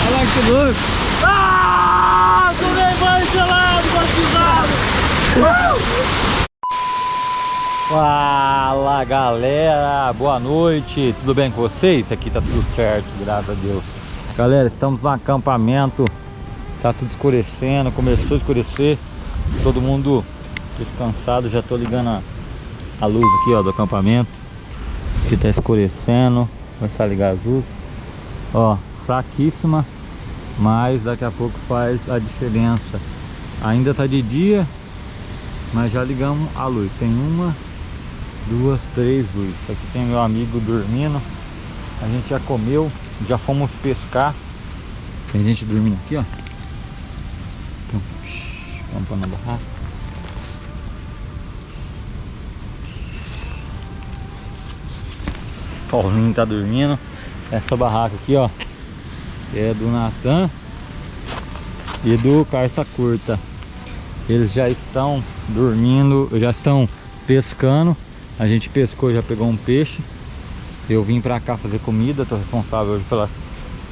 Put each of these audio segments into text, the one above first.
Olha lá que louco. Ah, tomei banho gelado, batizado. Fala galera, boa noite, tudo bem com vocês? Aqui tá tudo certo, graças a Deus. Galera, estamos no acampamento, tá tudo escurecendo, começou a escurecer, todo mundo descansado. Já tô ligando a luz aqui, ó, do acampamento, que tá escurecendo. Vou começar a ligar as luzes, ó, fraquíssima, mas daqui a pouco faz a diferença. Ainda tá de dia, mas já ligamos a luz. Tem uma, duas, três luzes. Aqui tem meu amigo dormindo. A gente já comeu, já fomos pescar. Tem gente dormindo aqui, ó. Vamos para na barraca. Paulinho tá dormindo. Essa barraca aqui, ó, é do Natan e do Carça Curta. Eles já estão dormindo, já estão pescando. A gente pescou, já pegou um peixe. Eu vim pra cá fazer comida, tô responsável hoje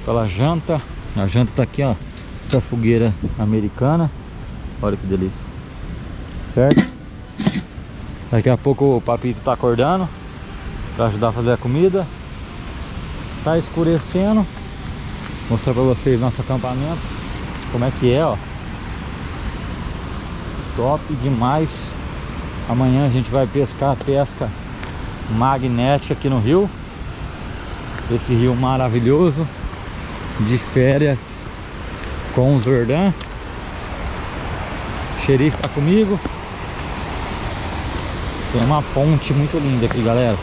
pela janta. A janta tá aqui, ó, essa fogueira americana. Olha que delícia, certo? Daqui a pouco o Papito tá acordando pra ajudar a fazer a comida. Tá escurecendo. Vou mostrar pra vocês nosso acampamento, como é que é, ó. Top demais. Amanhã a gente vai pescar, pesca magnética aqui no rio. Esse rio maravilhoso, de férias com o Zordan. O xerife tá comigo. Tem uma ponte muito linda aqui, galera.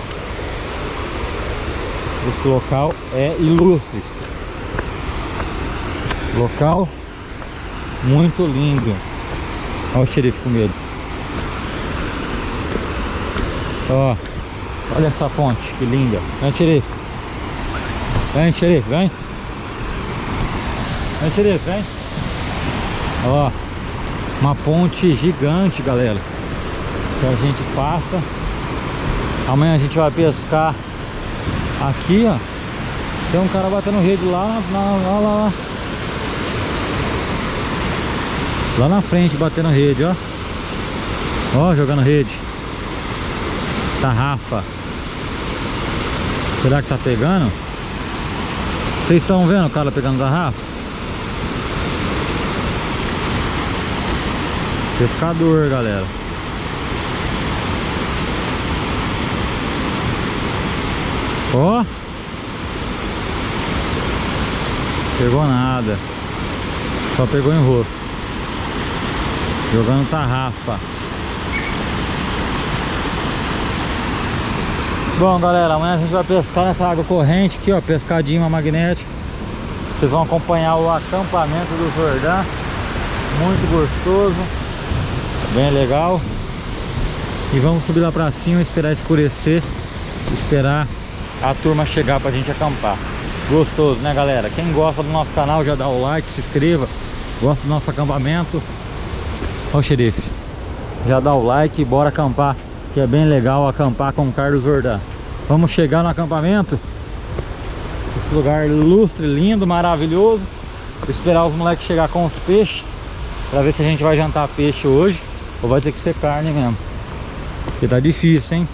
Esse local é ilustre. Local muito lindo. Olha o xerife com medo. Ó, olha essa ponte, que linda. Vem, xerife. Vem, xerife, vem. Vem, xerife, vem. Ó, uma ponte gigante, galera, que a gente passa. Amanhã a gente vai pescar aqui, ó. Tem um cara batendo rede lá na frente, batendo rede, ó. Ó, jogando rede. Tarrafa. Será que tá pegando? Vocês estão vendo o cara pegando tarrafa? Pescador, galera. Ó. Pegou nada. Só pegou em rosto. Jogando tarrafa. Bom, galera, amanhã a gente vai pescar nessa água corrente aqui, ó. Pescadinho magnético. Vocês vão acompanhar o acampamento do Zordan. Muito gostoso, bem legal. E vamos subir lá pra cima, esperar escurecer, esperar a turma chegar pra gente acampar. Gostoso, né, galera? Quem gosta do nosso canal já dá o like, se inscreva. Gosta do nosso acampamento, ó o xerife, já dá o like e bora acampar, que é bem legal acampar com o Carlos Zordan. Vamos chegar no acampamento. Esse lugar ilustre, lindo, maravilhoso. Esperar os moleques chegar com os peixes, pra ver se a gente vai jantar peixe hoje ou vai ter que ser carne mesmo, porque tá difícil, hein?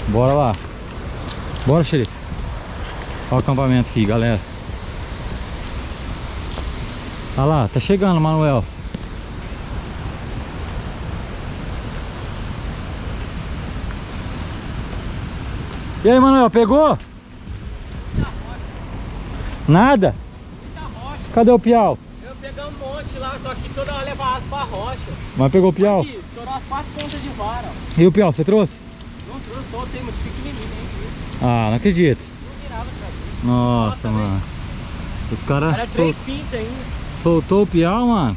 Bora lá. Bora, xerife. Olha o acampamento aqui, galera. Olha lá, tá chegando, Manuel. E aí, Manuel, pegou? Nada? Cadê o piau? Eu peguei um monte lá, só que toda hora levava as pra rocha. Mas pegou o piau? Aqui, estourou as 4 pontas de vara, ó. E o piau, você trouxe? Não trouxe, só tem muito pequenininho, hein? Ah, não acredito. Não virava pra mim. Nossa, mano. Os caras Era 3 pintas ainda. soltou o piau, mano.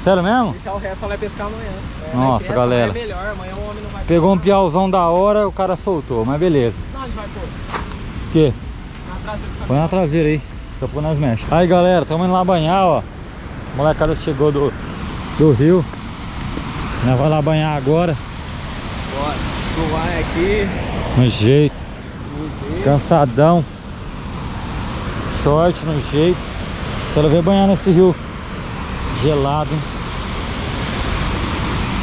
Sério mesmo? Deixar o resto vai pescar amanhã. Nossa, pesca, galera. É melhor, amanhã o homem não vai Pegou um pescar. piauzão da hora, o cara soltou, mas beleza. Não, ele vai pôr. O quê? Na traseira do Põe na traseira aí, daqui a pouco nós mexe. Aí, galera, estamos indo lá banhar, ó. A molecada chegou do rio. Nós vamos lá banhar agora. Bora. Tu vai aqui. No jeito. Cansadão. Short no jeito. Quero ver banhar nesse rio gelado, hein?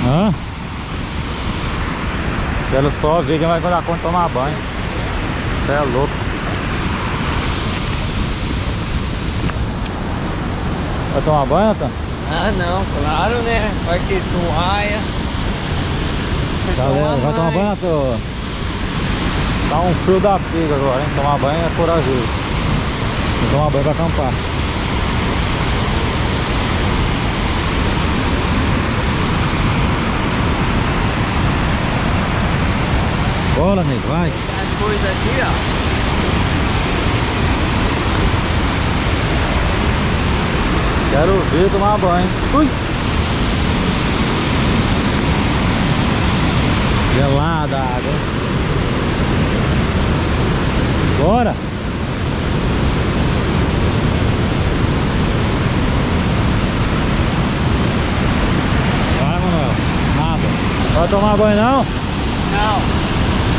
Hã? Quero só ver quem vai dar conta de tomar banho. Você é louco. Vai tomar banho, Natan? Ah, não, claro, né? Vai que toalha. Galera, vai tomar banho, Natan? Tá um frio da pega agora, hein? Tomar banho é corajoso. Vou tomar banho pra acampar. Bora, nego, vai. As coisas aqui, ó. Quero ver tomar banho. Ui! Gelada a água. Bora! Vai, Manuel. Nada. Vai tomar banho não? Não.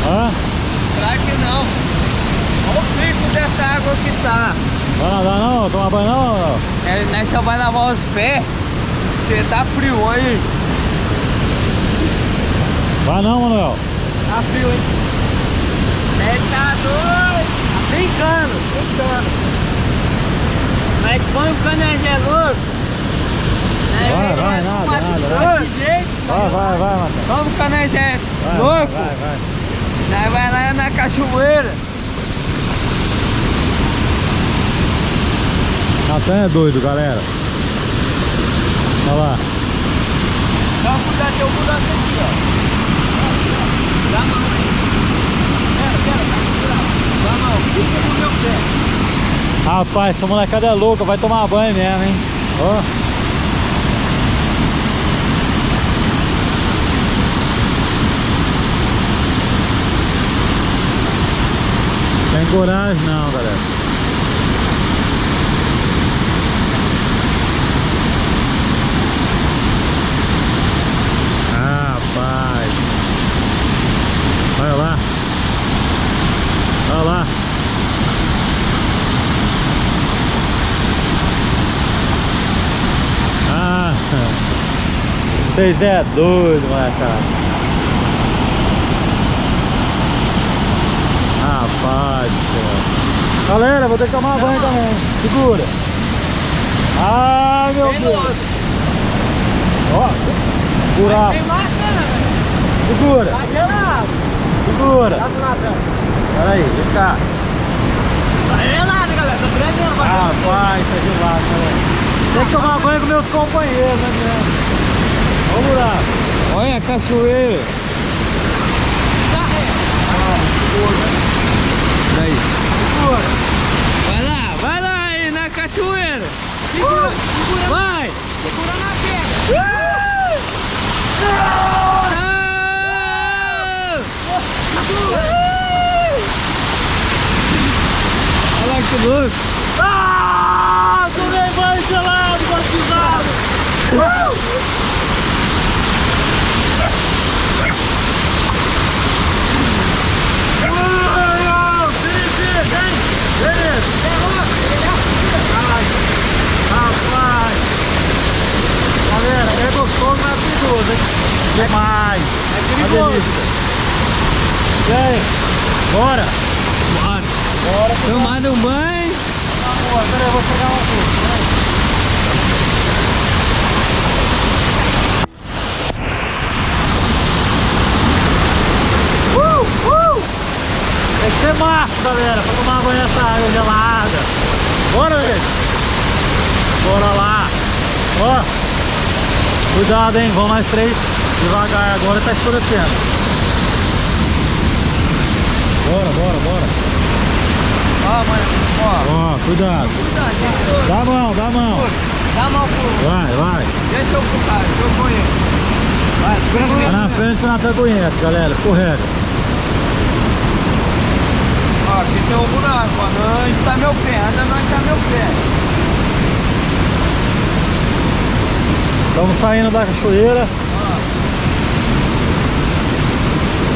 Hã? Claro que não. Olha o pico dessa água que tá. Vai nadar não? Tomar banho não? Manuel? Nós só vai lavar os pés. Porque tá frio hoje. Vai não, Manuel. Tá frio, hein? Tá doido. Tá brincando, brincando. Mas põe o cano geloso. Vai, nada. Vai, Manuel. Vamos o cano é Vai, louco. vai. Nós vai lá na cachoeira. Natan é doido, galera. Olha lá. Dá uma mudada, eu vou mudar aqui, ó. Dá a mão aí. Pera, tá segurado. Dá a mão, fica no meu pé. Rapaz, essa molecada é louca, vai tomar banho mesmo, hein? Ó. Tem coragem não, galera. Rapaz. Olha lá. Olha lá. Ah, vocês é doido, molecada. Rapaz do céu. Galera, vou ter que tomar banho também. Segura. Ai, meu Deus. Ó, buraco. Tem mais cana, velho. Segura. Tá gelado. Segura. Tá gelado. Pera aí, vem cá. Tá gelado, galera. Tô tremendo. Rapaz, tá gelado, galera. Tem que tomar banho com meus companheiros, né? Olha o buraco. Olha a cachoeira. Tá reto. Daí. Vai lá aí na cachoeira. Segura, vai. Segura na pedra. Olha lá que louco. Tomei banho gelado, batizado. Rapaz. Galera, é gostoso, mas é perigoso, hein? Demais. É perigoso. E aí? Bora? Bora. Tomando um banho. Amor, peraí, eu vou chegar um pouco. Tem que ser macho, galera, pra tomar banho nessa água gelada. Bora, gente. Bora lá. Ó. Cuidado, hein. Vamos mais 3. Devagar agora, tá escurecendo. Bora. Ó, mano. Ó, cuidado. Dá a mão. Dá a mão pro... Vai. Deixa eu pro cara, deixa eu conheço. Vai, segura Tá na frente que o Natan conhece, galera. Escorrega. Ó, aqui tem um buraco, ó. Onde tá meu pé? Anda onde tá meu pé. Estamos saindo da cachoeira. Ó.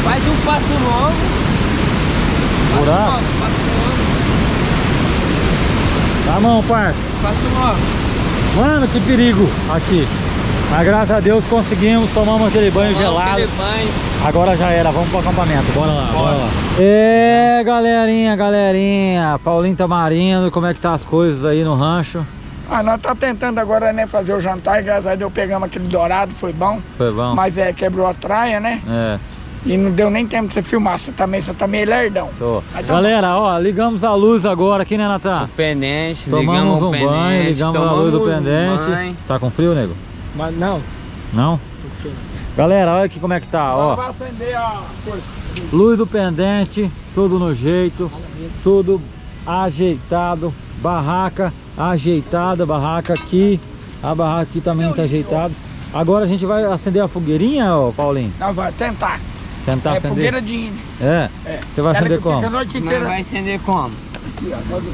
Faz um passo longo. Buraco? Tá mão, parça. Passa logo. Mano, que perigo aqui. Mas graças a Deus conseguimos, tomamos aquele banho gelado. Aquele banho. Agora já era, vamos pro acampamento. Bora lá, bora lá. Galerinha. Paulinho tá marindo, como é que tá as coisas aí no rancho? Nós tá tentando agora, né, fazer o jantar e graças a Deus pegamos aquele dourado, foi bom. Foi bom? Mas quebrou a traia, né? É. E não deu nem tempo de você filmar, você tá meio lerdão. Tô. Aí tá Galera, ó, ligamos a luz agora aqui, né, Natan? O pendente, Tomamos um ligamos o banho, pendente, ligamos a luz do pendente. banho. Tá com frio, nego? Mas não. Não? Galera, olha aqui como é que tá, ó. Vai acender a coisa. Luz do pendente, tudo no jeito, tudo ajeitado, barraca ajeitada, barraca aqui, a barraca aqui também tá ajeitada. Agora a gente vai acender a fogueirinha, ó, Paulinho? Não, vai tentar. Tentar acender? Fogueira de índio. É? Você vai acender como? Mas vai acender como? Aqui, ó, pode-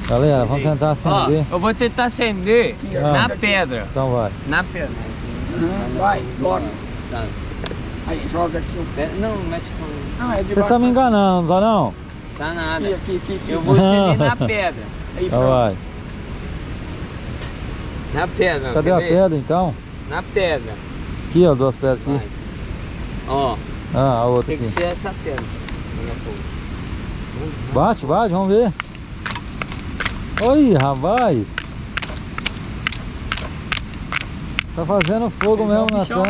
Galera, vamos tentar Ó, acender. eu vou tentar acender Ah. na pedra. Então vai. Na pedra. Vai, bora. Sabe? Aí, joga aqui um pé. Não, mete com... Não, é de Você baixo. tá me enganando, não tá não? Tá nada. Aqui. Eu vou acender na pedra. Aí, Então pronto. vai. Na pedra. Cadê quer a ver? pedra então? Na pedra. Aqui, ó, duas pedras aqui. Vai. Ó, Ah, a outra tem que aqui. ser essa pedra. Bate, vamos ver. Oi, rapaz. Tá fazendo fogo mesmo, Natan.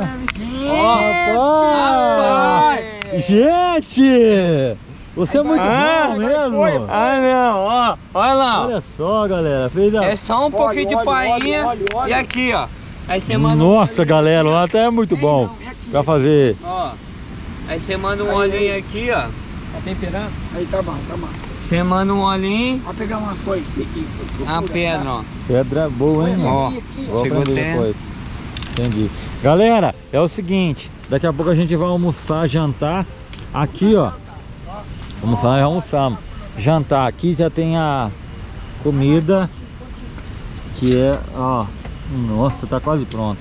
Rapaz! Gente! Você é muito bom mesmo! Ah, não, ó. Olha lá. Olha só, galera. Fez a... É só um pouquinho de painha. óleo. E aqui, ó. Aí você manda Nossa, galera, o Natan é muito bom. Pra fazer... Ó. Aí você manda um olhinho aqui, ó. Tá temperando? Aí, tá bom. Você manda um olhinho. Vou pegar uma foice aqui. A pedra, ó. Pedra boa, hein? Ó. Vou Chegou aprender até. depois. Entendi. Galera, é o seguinte. Daqui a pouco a gente vai almoçar, jantar. Aqui, ó. Almoçar, já almoçamos. Jantar. Aqui já tem a comida. Que é, ó. Nossa, tá quase pronto.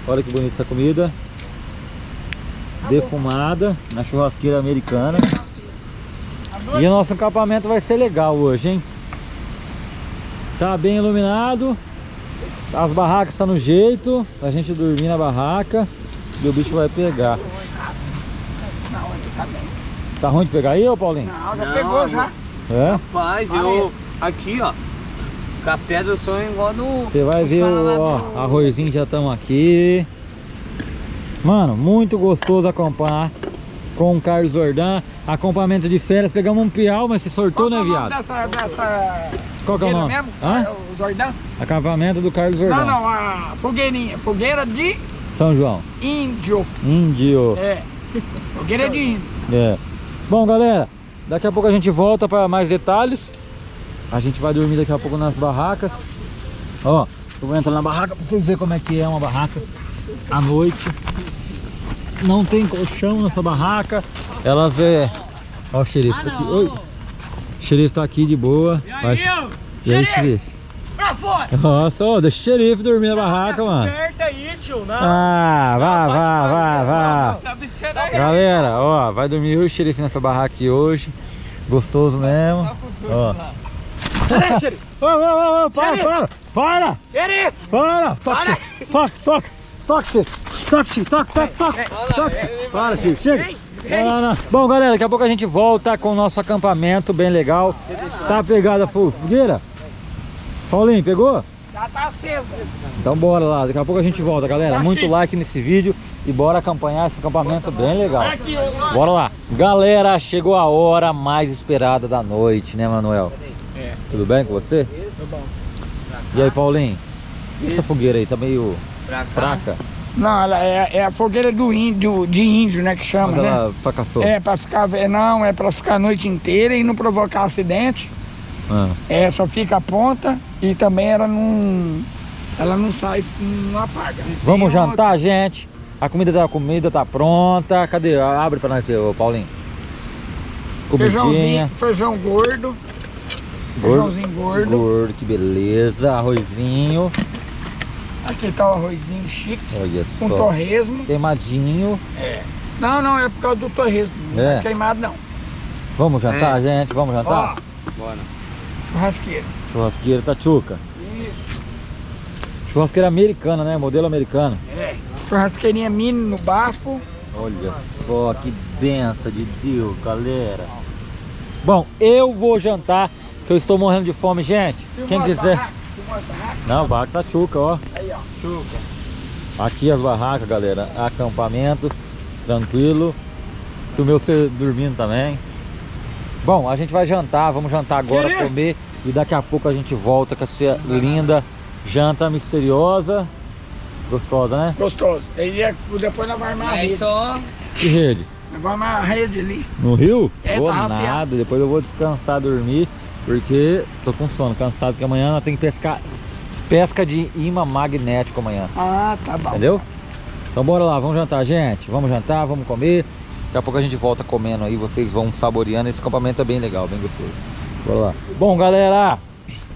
Olha que bonita essa comida. Defumada na churrasqueira americana. E o nosso acampamento vai ser legal hoje, hein? Tá bem iluminado. As barracas estão no jeito. A gente dormir na barraca. E o bicho vai pegar. Tá ruim de pegar aí, ô Paulinho? Não, já Não, pegou já. É? Rapaz, eu... Aqui, ó. Com a pedra eu sou igual do... Você vai ver o ó, arrozinho, já estamos aqui. Mano, muito gostoso acompanhar com o Carlos Jordan. Acampamento de férias. Pegamos um piau, mas se sortou, né, viado? Dessa Qual que é o nome? mesmo? Hã? O Zordão? Acampamento do Carlos Jordan. Não, a fogueirinha. Fogueira de São João. índio. Índio. É. Fogueira de índio. É. Bom, galera, daqui a pouco a gente volta para mais detalhes. A gente vai dormir daqui a pouco nas barracas. Ó, eu vou entrar na barraca para vocês verem como é que é uma barraca à noite. Não tem colchão nessa barraca. Elas é... Ó, o xerife tá aqui. Oi. O xerife tá aqui de boa. E aí, xerife? Pra fora! Nossa, ó, deixa o xerife dormir na barraca, mano. Aperta aí, tio. Não. Ah, vá. Galera, ó, vai dormir o xerife nessa barraca aqui hoje. Gostoso mesmo. Ó. Peraí, xerife. Para! Xerife! Para! Toque! Para, xerife, chega! Não. Bom, galera, daqui a pouco a gente volta com o nosso acampamento bem legal. Tá pegada a fogueira? Paulinho, pegou? Já tá aceso. Então bora lá, daqui a pouco a gente volta, galera. Muito like nesse vídeo e bora acompanhar esse acampamento bem legal. Bora lá. Galera, chegou a hora mais esperada da noite, né, Manuel? É. Tudo bem com você? Tudo bom. E aí, Paulinho? Essa fogueira aí tá meio fraca? Não, ela é a fogueira do índio, de índio, né, que chama, Mas né? ela fracassou. É pra ficar, não, é pra ficar a noite inteira e não provocar acidente. Ah. É, só fica a ponta e também ela não sai, não apaga. Vamos jantar, gente? A comida tá pronta. Cadê? Abre pra nós ver, ô Paulinho. Comidinha. Feijão gordo. Feijãozinho gordo. Gordo, que beleza. Arrozinho. Aqui tá o arrozinho chique, Olha com só. torresmo. Queimadinho. Não, é por causa do torresmo. Não É. é queimado, não. Vamos jantar, gente? Vamos jantar? Bora. Churrasqueira. Churrasqueira Tachuca. Isso. Churrasqueira americana, né? Modelo americano. É. Churrasqueirinha mini no bafo. Olha só que benção de Deus, galera. Bom, eu vou jantar, que eu estou morrendo de fome, gente. Quem quiser. Não, barraca Tachuca, ó. Aí, ó. Chuca. Aqui as barracas, galera. Acampamento, tranquilo. E o meu você dormindo também. Bom, a gente vai jantar, vamos jantar agora, comer. E daqui a pouco a gente volta com essa linda janta misteriosa. Gostosa, né? Gostoso. Aí depois nós vamos armar a É rede. só. Que rede? Nós vamos armar a rede ali. No rio? É, Vou tá nada, rafiado. depois eu vou descansar, dormir. Porque tô com sono, cansado, porque amanhã nós temos que pescar. Pesca de imã magnético amanhã. Ah, tá bom. Entendeu? Então bora lá, vamos jantar, gente. Vamos jantar, vamos comer. Daqui a pouco a gente volta comendo aí, vocês vão saboreando. Esse acampamento é bem legal, bem gostoso. Bora lá. Bom, galera,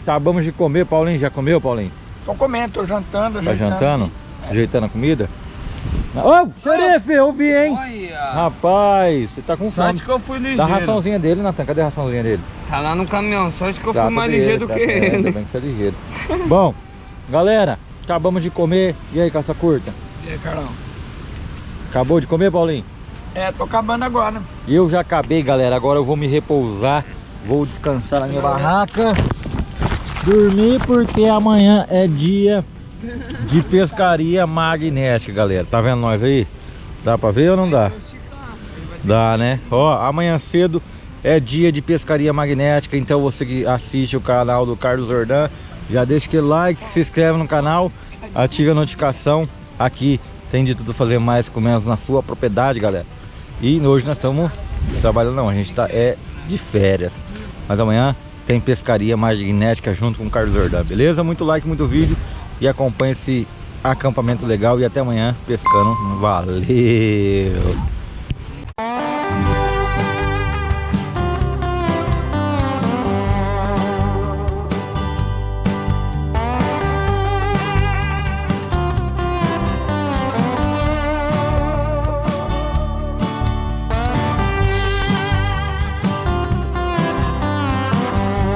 acabamos de comer. Paulinho, já comeu, Paulinho? Tô comendo, tô jantando. Tá ajeitando. jantando? Ajeitando a comida? Ô, xerife, eu vi, hein? Olha. Rapaz, você tá com fome. Sorte que eu fui ligeiro. Dá a raçãozinha dele, Natan. Cadê a raçãozinha dele? Tá lá no caminhão, sorte que eu Trata fui mais dele, ligeiro do que trata dele, ele. ainda bem que você é ligeiro. Bom, galera, acabamos de comer. E aí, caça curta? E aí, Carlão? Acabou de comer, Paulinho? É, tô acabando agora. Eu já acabei, galera. Agora eu vou me repousar. Vou descansar na minha barraca. Dormir porque amanhã é dia de pescaria magnética, galera. Tá vendo nós aí? Dá pra ver ou não dá? Dá, né? Ó, amanhã cedo é dia de pescaria magnética. Então você que assiste o canal do Carlos Jordan, já deixa aquele like, se inscreve no canal, ative a notificação. Aqui tem de tudo fazer mais com menos na sua propriedade, galera. E hoje nós estamos trabalhando, não, a gente tá de férias. Mas amanhã tem pescaria magnética junto com o Carlos Jordan, beleza? Muito like, muito vídeo e acompanha esse acampamento legal. E até amanhã pescando. Valeu!